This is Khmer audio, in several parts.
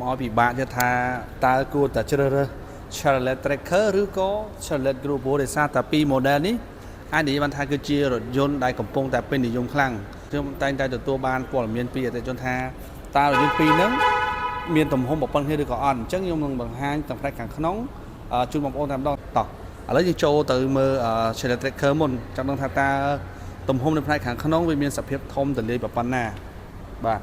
อปีบาจะทาตากูแต่เจอชาร์ลเลตเทรคเกอร์หรือก็ชาร์ลเลตกรุ๊ปโบเดซ่าแต่ปีโมเดลนี้อันนี้มันทาคือเจียรถยนต์ได้กำปงแต่เป็นนิยมคลั่งซึ่งแต่ใจตัวบ้านปวดเมียนปีแต่จนทาตารถยนต์ปีนั้นเมียนตุ่มหงบอกปันให้ดูก่อนจังยมลงบางห้างต่างประเทศขังขนมจุดบางโอนทำดอกต่อแล้วยังโจtừมือชาร์ลเลตเทรคเกอร์มันจากนั้นทาตาตุ่มหงในประเทศขังขนมวิเมียนสับเพียบทมแต่เลยแบบปันนาบ้า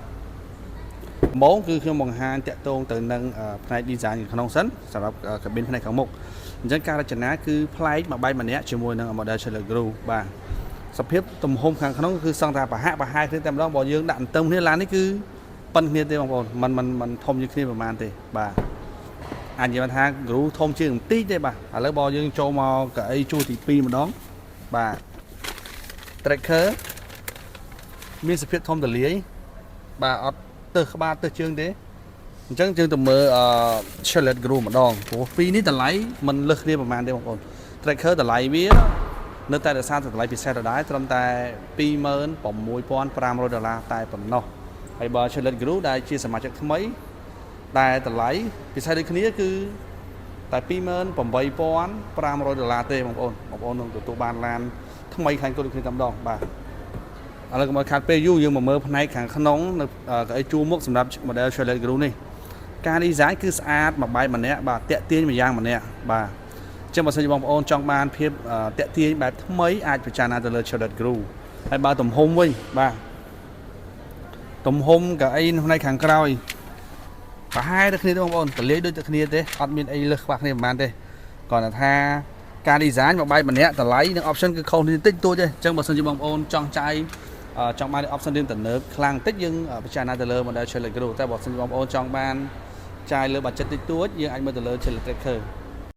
โม้คือเครื่องมองหาจะตรงtừ năngផ្នែក design ของក្នុងសិនសម្រាប់កាប៊ីនផ្នែកខាងមុខអញ្ចឹងការរចនាគឺប្លែកមួយបែបម្នាក់ជាមួយនឹង model Chandler Group បាទសភាពទំហំខាងក្នុងគឺសង្កថាប្រហាក់ប្រហែលគ្នាតែម្ដងបើយើងដាក់អន្ទឹមគ្នាឡាននេះគឺប៉ុនគ្នាទេបងប្អូនมันធំជាងគ្នាប្រហែលទេបាទអាចនិយាយថា Group ធំជាងបន្តិចទេបាទឥឡូវបើយើងចូលមកកៅអីជួរទី2ម្ដងបាទ tracker មានសភាពធំទលាយបាទអត់ទៅក្បាលទៅជើងទេអញ្ចឹងយើងទៅមើលCharlotte Group ម្ដងព្រោះពីរនេះតម្លៃมันលើសគ្នាប្រហែលទេបងប្អូន Tracker តម្លៃវានៅតែរក្សាតម្លៃពិសេសដដែលត្រឹមតែ$26,500តែប៉ុណ្ណោះហើយបើ Charlotte Group ដែលជាសមាជិកថ្មីដែលតម្លៃពិសេសដូចគ្នាគឺតែ$28,500ទេបងប្អូននឹងទទួលបានឡានថ្មីខាងគាត់គ្នាតែម្ដងបាទឥឡូវមកខាត់ពេលយូរយើងមកមើលផ្នែកខាងក្នុងនៅកៅអីជួរមុខសម្រាប់ model Charlotte Group នេះការ design គឺស្អាតមួយបែបម្នាក់បាទតាក់ទាញមួយយ៉ាងម្នាក់បាទអញ្ចឹងបើសិនជាបងប្អូនចង់បានភាពតាក់ទាញបែបថ្មីអាចពិចារណាទៅលើ Charlotte Group ហើយបើទំហំវិញបាទទំហំកៅអីផ្នែកខាងក្រោយប្រហែលតែគ្នាទេបងប្អូនតលាយដូចតែគ្នាទេអត់មានអីលើសខ្វះគ្នាប្រហែលទេគ្រាន់តែថាការ design មួយបែបម្នាក់តម្លៃនិង option គឺខុសគ្នាតិចតួចទេអញ្ចឹងបើសិនជាបងប្អូនចង់ចាយចង់បាន option រៀងទំនើបខ្លាំងតិចយើងពិចារណាទៅលើ model Charlotte Group តែបើសិនជាបងប្អូនចង់បានចាយលើ budget តិចតួចយើងអាចមើលទៅលើ Charlotte Tracker